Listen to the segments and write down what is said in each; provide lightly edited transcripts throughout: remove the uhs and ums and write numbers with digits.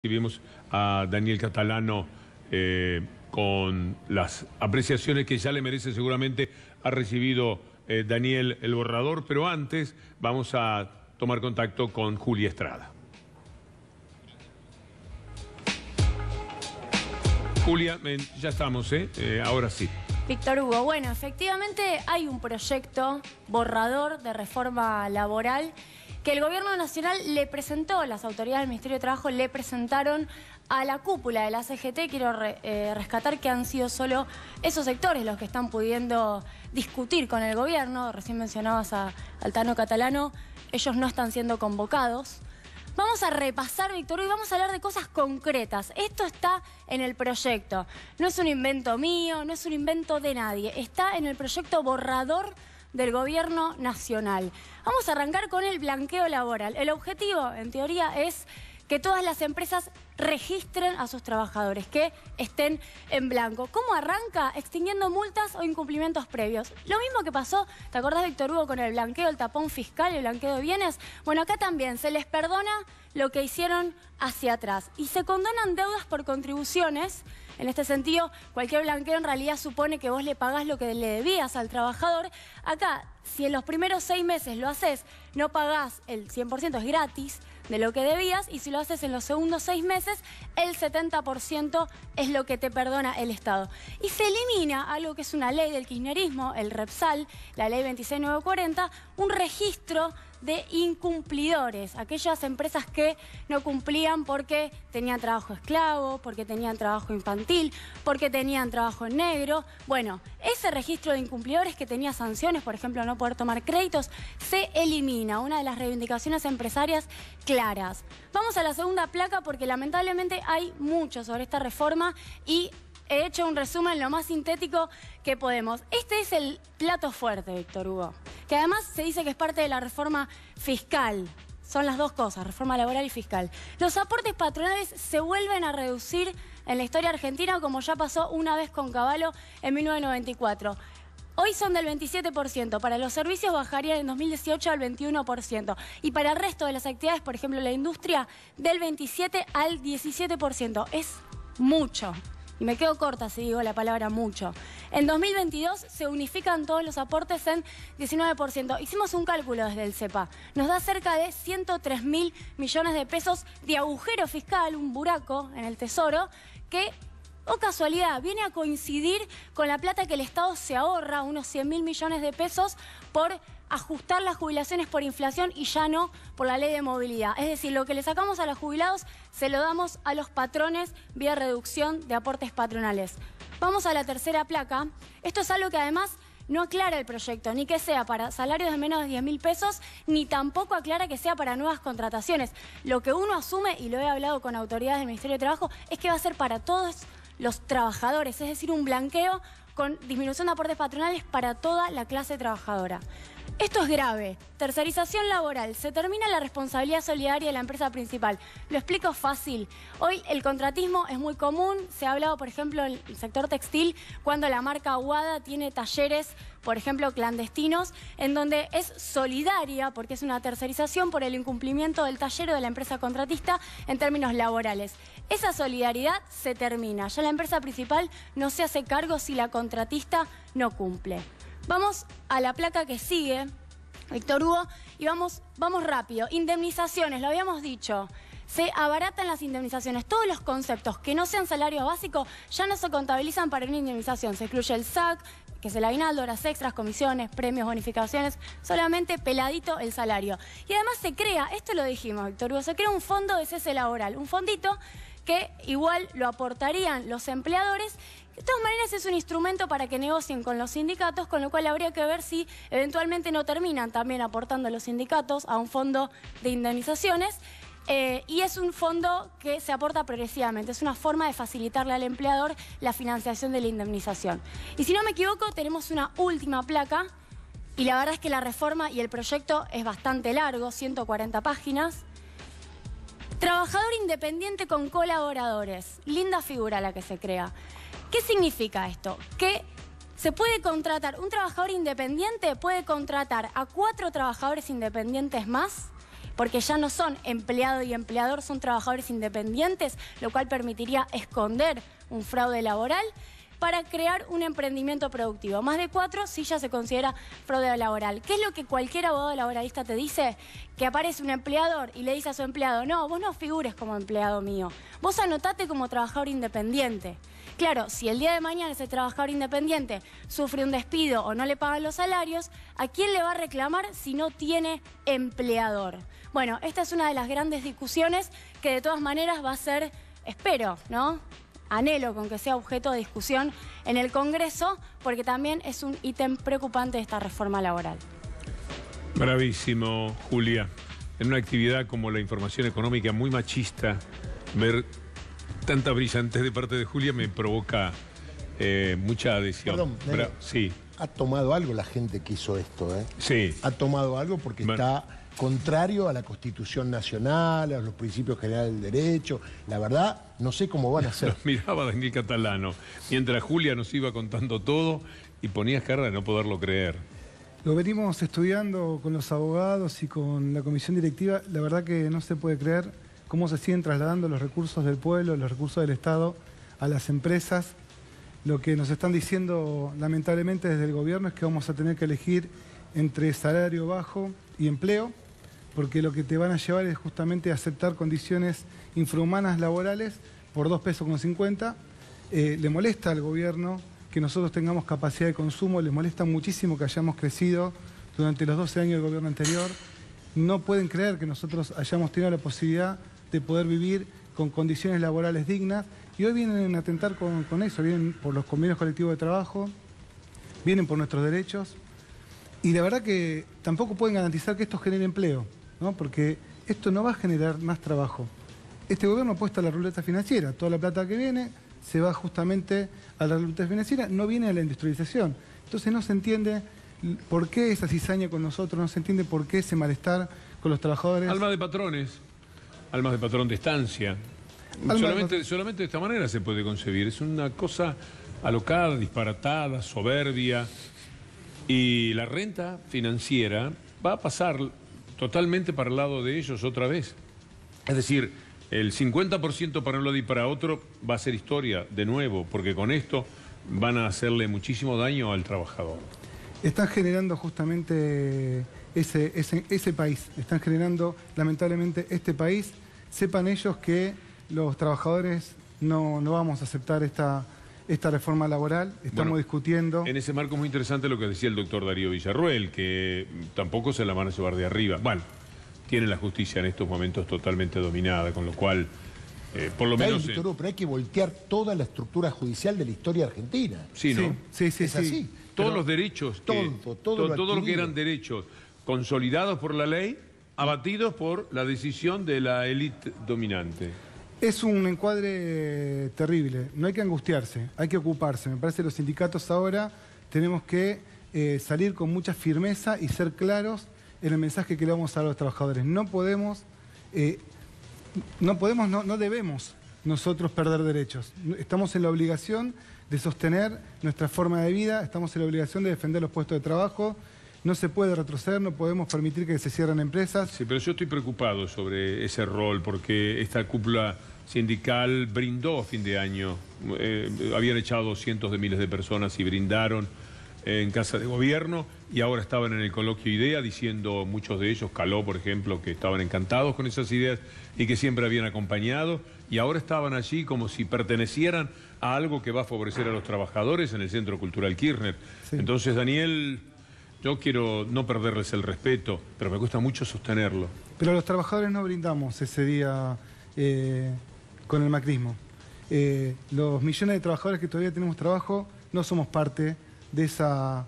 Vimos a Daniel Catalano con las apreciaciones que ya le merece, seguramente ha recibido Daniel el borrador, pero antes vamos a tomar contacto con Julia Estrada. Julia, ya estamos, ahora sí. Víctor Hugo, bueno, efectivamente hay un proyecto borrador de reforma laboral que el Gobierno Nacional le presentó, las autoridades del Ministerio de Trabajo le presentaron a la cúpula de la CGT. Quiero rescatar que han sido solo esos sectores los que están pudiendo discutir con el Gobierno. Recién mencionabas a Altano Catalano, ellos no están siendo convocados. Vamos a repasar, Víctor, y vamos a hablar de cosas concretas. Esto está en el proyecto. No es un invento mío, no es un invento de nadie. Está en el proyecto borrador del Gobierno Nacional. Vamos a arrancar con el blanqueo laboral. El objetivo, en teoría, es que todas las empresas registren a sus trabajadores, que estén en blanco. ¿Cómo arranca? Extinguiendo multas o incumplimientos previos. Lo mismo que pasó, ¿te acordás, Víctor Hugo, con el blanqueo, el tapón fiscal, el blanqueo de bienes? Bueno, acá también se les perdona lo que hicieron hacia atrás y se condonan deudas por contribuciones. En este sentido, cualquier blanqueo en realidad supone que vos le pagás lo que le debías al trabajador. Acá, si en los primeros 6 meses lo haces, no pagás el 100%, es gratis, de lo que debías, y si lo haces en los segundos 6 meses, el 70% es lo que te perdona el Estado. Y se elimina algo que es una ley del kirchnerismo, el REPSAL, la ley 26940, un registro de incumplidores, aquellas empresas que no cumplían porque tenían trabajo esclavo, porque tenían trabajo infantil, porque tenían trabajo en negro. Bueno, ese registro de incumplidores que tenía sanciones, por ejemplo, no poder tomar créditos, se elimina, una de las reivindicaciones empresarias claras. Vamos a la segunda placa porque lamentablemente hay mucho sobre esta reforma y he hecho un resumen lo más sintético que podemos. Este es el plato fuerte, Víctor Hugo, que además se dice que es parte de la reforma fiscal. Son las dos cosas, reforma laboral y fiscal. Los aportes patronales se vuelven a reducir en la historia argentina, como ya pasó una vez con Cavallo en 1994. Hoy son del 27%, para los servicios bajarían en 2018 al 21% y para el resto de las actividades, por ejemplo la industria, del 27 al 17%. Es mucho. Y me quedo corta si digo la palabra mucho. En 2022 se unifican todos los aportes en 19%. Hicimos un cálculo desde el CEPA. Nos da cerca de 103.000 millones de pesos de agujero fiscal, un buraco en el Tesoro, que, oh casualidad, viene a coincidir con la plata que el Estado se ahorra, unos 100.000 millones de pesos, por ajustar las jubilaciones por inflación y ya no por la ley de movilidad. Es decir, lo que le sacamos a los jubilados se lo damos a los patrones vía reducción de aportes patronales. Vamos a la tercera placa. Esto es algo que además no aclara el proyecto, ni que sea para salarios de menos de 10.000 pesos, ni tampoco aclara que sea para nuevas contrataciones. Lo que uno asume, y lo he hablado con autoridades del Ministerio de Trabajo, es que va a ser para todos los trabajadores, es decir, un blanqueo con disminución de aportes patronales para toda la clase trabajadora. Esto es grave. Tercerización laboral. Se termina la responsabilidad solidaria de la empresa principal. Lo explico fácil. Hoy el contratismo es muy común. Se ha hablado, por ejemplo, en el sector textil, cuando la marca Aguada tiene talleres, por ejemplo, clandestinos, en donde es solidaria, porque es una tercerización por el incumplimiento del taller o de la empresa contratista en términos laborales. Esa solidaridad se termina. Ya la empresa principal no se hace cargo si la contratista no cumple. Vamos a la placa que sigue, Víctor Hugo, y vamos rápido. Indemnizaciones, lo habíamos dicho. Se abaratan las indemnizaciones. Todos los conceptos que no sean salario básico ya no se contabilizan para una indemnización. Se excluye el SAC, que es el aguinaldo, horas extras, comisiones, premios, bonificaciones, solamente peladito el salario. Y además se crea, esto lo dijimos, Víctor Hugo, se crea un fondo de cese laboral, un fondito que igual lo aportarían los empleadores. De todas maneras es un instrumento para que negocien con los sindicatos, con lo cual habría que ver si eventualmente no terminan también aportando los sindicatos a un fondo de indemnizaciones. Y es un fondo que se aporta progresivamente, es una forma de facilitarle al empleador la financiación de la indemnización. Y si no me equivoco, tenemos una última placa, y la verdad es que la reforma y el proyecto es bastante largo, 140 páginas. Trabajador independiente con colaboradores, linda figura la que se crea. ¿Qué significa esto? Que se puede contratar, un trabajador independiente puede contratar a 4 trabajadores independientes más porque ya no son empleado y empleador, son trabajadores independientes, lo cual permitiría esconder un fraude laboral, para crear un emprendimiento productivo. Más de 4 sí ya se considera fraude laboral. ¿Qué es lo que cualquier abogado laboralista te dice? Que aparece un empleador y le dice a su empleado, no, vos no figures como empleado mío, vos anotate como trabajador independiente. Claro, si el día de mañana ese trabajador independiente sufre un despido o no le pagan los salarios, ¿a quién le va a reclamar si no tiene empleador? Bueno, esta es una de las grandes discusiones que de todas maneras va a ser, espero, ¿no?, anhelo con que sea objeto de discusión en el Congreso, porque también es un ítem preocupante de esta reforma laboral. Bravísimo, Julia. En una actividad como la información económica muy machista, ver tanta brillantez de parte de Julia me provoca mucha adhesión. Perdón, sí. Ha tomado algo la gente que hizo esto, ¿eh? Sí. Ha tomado algo porque está contrario a la Constitución Nacional, a los principios generales del derecho. La verdad, no sé cómo van a hacer. Los miraba Daniel Catalano, mientras Julia nos iba contando todo y ponías cara de no poderlo creer. Lo venimos estudiando con los abogados y con la comisión directiva. La verdad que no se puede creer cómo se siguen trasladando los recursos del pueblo, los recursos del Estado a las empresas. Lo que nos están diciendo lamentablemente desde el gobierno es que vamos a tener que elegir entre salario bajo y empleo, porque lo que te van a llevar es justamente aceptar condiciones infrahumanas laborales por 2,50 pesos. Le molesta al gobierno que nosotros tengamos capacidad de consumo, le molesta muchísimo que hayamos crecido durante los 12 años del gobierno anterior. No pueden creer que nosotros hayamos tenido la posibilidad de poder vivir con condiciones laborales dignas, y hoy vienen a atentar con eso, vienen por los convenios colectivos de trabajo, vienen por nuestros derechos, y la verdad que tampoco pueden garantizar que esto genere empleo, ¿no? Porque esto no va a generar más trabajo. Este gobierno apuesta a la ruleta financiera, toda la plata que viene se va justamente a la ruleta financiera, no viene a la industrialización. Entonces no se entiende por qué esa cizaña con nosotros, no se entiende por qué ese malestar con los trabajadores. Almas de patrones, almas de patrón de estancia. Solamente de esta manera se puede concebir. Es una cosa alocada, disparatada, soberbia. Y la renta financiera va a pasar totalmente para el lado de ellos otra vez. Es decir, el 50% para un lado y para otro va a ser historia de nuevo, porque con esto van a hacerle muchísimo daño al trabajador. Están generando justamente ese país, están generando lamentablemente este país. Sepan ellos que los trabajadores no vamos a aceptar esta reforma laboral, estamos discutiendo. En ese marco es muy interesante lo que decía el doctor Darío Villarruel, que tampoco se la van a llevar de arriba. Bueno, tiene la justicia en estos momentos totalmente dominada, con lo cual, por lo menos... Pero hay que voltear toda la estructura judicial de la historia argentina. Sí, ¿no? Sí. Es así. Todos los derechos, todo lo que eran derechos consolidados por la ley, abatidos por la decisión de la élite dominante. Es un encuadre terrible, no hay que angustiarse, hay que ocuparse. Me parece que los sindicatos ahora tenemos que salir con mucha firmeza y ser claros en el mensaje que le vamos a dar a los trabajadores. No debemos nosotros perder derechos. Estamos en la obligación de sostener nuestra forma de vida, estamos en la obligación de defender los puestos de trabajo. No se puede retroceder, no podemos permitir que se cierren empresas. Sí, pero yo estoy preocupado sobre ese rol, porque esta cúpula sindical brindó a fin de año. Habían echado cientos de miles de personas y brindaron en Casa de Gobierno, y ahora estaban en el coloquio IDEA diciendo, muchos de ellos, Caló por ejemplo, que estaban encantados con esas ideas y que siempre habían acompañado, y ahora estaban allí como si pertenecieran a algo que va a favorecer a los trabajadores en el Centro Cultural Kirchner. Sí. Entonces, Daniel, yo quiero no perderles el respeto, pero me cuesta mucho sostenerlo. Pero los trabajadores no brindamos ese día con el macrismo. Los millones de trabajadores que todavía tenemos trabajo no somos parte de esa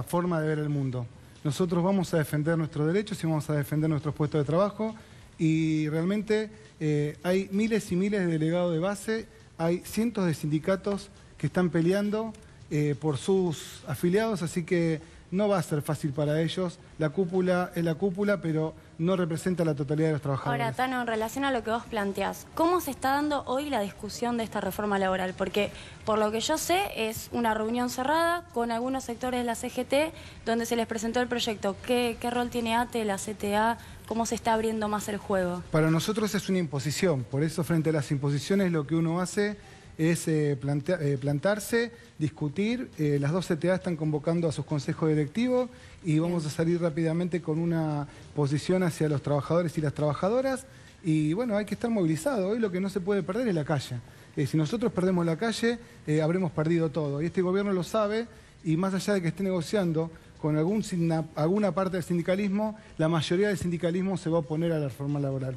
forma de ver el mundo. Nosotros vamos a defender nuestros derechos y vamos a defender nuestros puestos de trabajo, y realmente hay miles y miles de delegados de base, hay cientos de sindicatos que están peleando por sus afiliados, así que no va a ser fácil para ellos. La cúpula es la cúpula, pero no representa la totalidad de los trabajadores. Ahora, Tano, en relación a lo que vos planteás, ¿cómo se está dando hoy la discusión de esta reforma laboral? Porque, por lo que yo sé, es una reunión cerrada con algunos sectores de la CGT donde se les presentó el proyecto. ¿Qué rol tiene ATE, la CTA? ¿Cómo se está abriendo más el juego? Para nosotros es una imposición. Por eso, frente a las imposiciones, lo que uno hace es plantarse, discutir. Las dos CTA están convocando a sus consejos directivos y vamos a salir rápidamente con una posición hacia los trabajadores y las trabajadoras. Y bueno, hay que estar movilizados. Hoy lo que no se puede perder es la calle. Si nosotros perdemos la calle, habremos perdido todo. Y este gobierno lo sabe, y más allá de que esté negociando con alguna parte del sindicalismo, la mayoría del sindicalismo se va a oponer a la reforma laboral.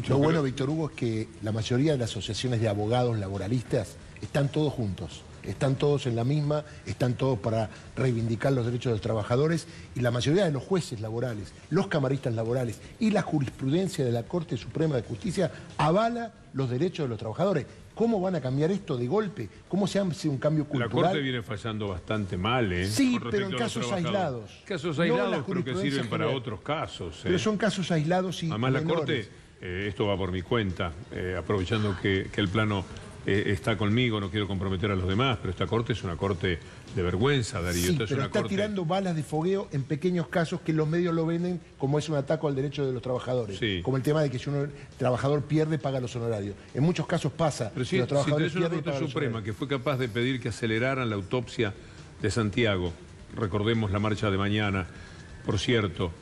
Lo bueno, Víctor Hugo, es que la mayoría de las asociaciones de abogados laboralistas están todos juntos, están todos en la misma, están todos para reivindicar los derechos de los trabajadores, y la mayoría de los jueces laborales, los camaristas laborales y la jurisprudencia de la Corte Suprema de Justicia avala los derechos de los trabajadores. ¿Cómo van a cambiar esto de golpe? ¿Cómo se hace un cambio cultural? La Corte viene fallando bastante mal, ¿eh? Sí, pero en casos aislados. Casos aislados, pero que sirven para otros casos. Pero son casos aislados y además menores. La Corte, esto va por mi cuenta, aprovechando que el plano está conmigo, no quiero comprometer a los demás, pero esta Corte es una Corte de vergüenza, Darío. Sí, esta es pero una está corte... tirando balas de fogueo en pequeños casos que los medios lo venden como es un ataque al derecho de los trabajadores. Sí. Como el tema de que si un trabajador pierde, paga los honorarios. En muchos casos pasa Pero que los trabajadores tenés una pierden y Corte pagan los Suprema honorarios. que fue capaz de pedir que aceleraran la autopsia de Santiago, recordemos la marcha de mañana, por cierto,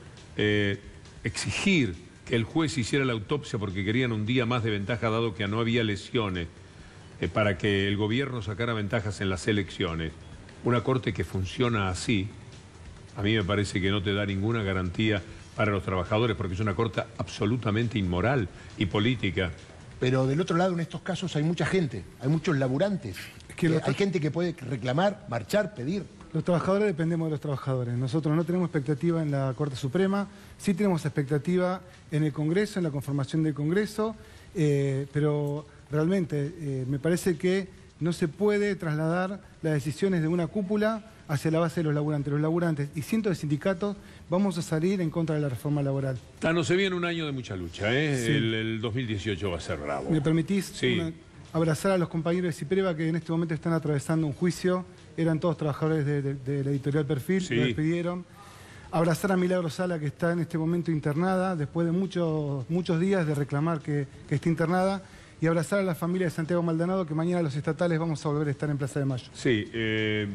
exigir que el juez hiciera la autopsia porque querían un día más de ventaja dado que no había lesiones, para que el gobierno sacara ventajas en las elecciones. Una corte que funciona así, a mí me parece que no te da ninguna garantía para los trabajadores, porque es una corte absolutamente inmoral y política. Pero del otro lado, en estos casos hay mucha gente, hay muchos laburantes. Hay gente que puede reclamar, marchar, pedir. Los trabajadores dependemos de los trabajadores. Nosotros no tenemos expectativa en la Corte Suprema, sí tenemos expectativa en el Congreso, en la conformación del Congreso, pero realmente me parece que no se puede trasladar las decisiones de una cúpula hacia la base de los laburantes. Los laburantes y cientos de sindicatos vamos a salir en contra de la reforma laboral. Tano, se viene un año de mucha lucha, ¿eh? Sí. El 2018 va a ser bravo. ¿Me permitís Sí. abrazar a los compañeros de Cipreva que en este momento están atravesando un juicio? Eran todos trabajadores de la editorial Perfil, Sí. me despidieron. Abrazar a Milagro Sala, que está en este momento internada, después de muchos días de reclamar que esté internada. Y abrazar a la familia de Santiago Maldonado, que mañana los estatales vamos a volver a estar en Plaza de Mayo. Sí,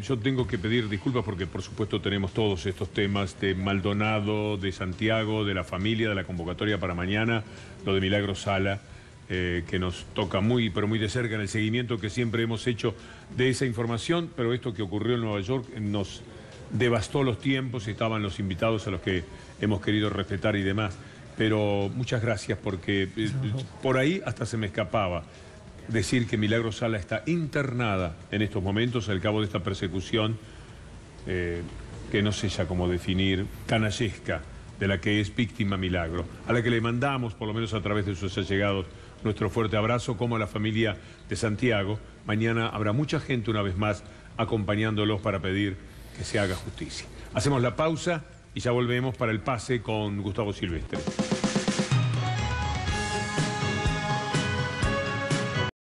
yo tengo que pedir disculpas porque por supuesto tenemos todos estos temas de Maldonado, de Santiago, de la familia, de la convocatoria para mañana, lo de Milagro Sala, que nos toca muy, pero muy de cerca en el seguimiento que siempre hemos hecho de esa información, pero esto que ocurrió en Nueva York nos devastó los tiempos, estaban los invitados a los que hemos querido respetar y demás. Pero muchas gracias porque por ahí hasta se me escapaba decir que Milagro Sala está internada en estos momentos al cabo de esta persecución que no sé ya cómo definir, canallesca, de la que es víctima Milagro, a la que le mandamos, por lo menos a través de sus allegados, nuestro fuerte abrazo, como a la familia de Santiago. Mañana habrá mucha gente una vez más acompañándolos para pedir que se haga justicia. Hacemos la pausa y ya volvemos para el pase con Gustavo Silvestre.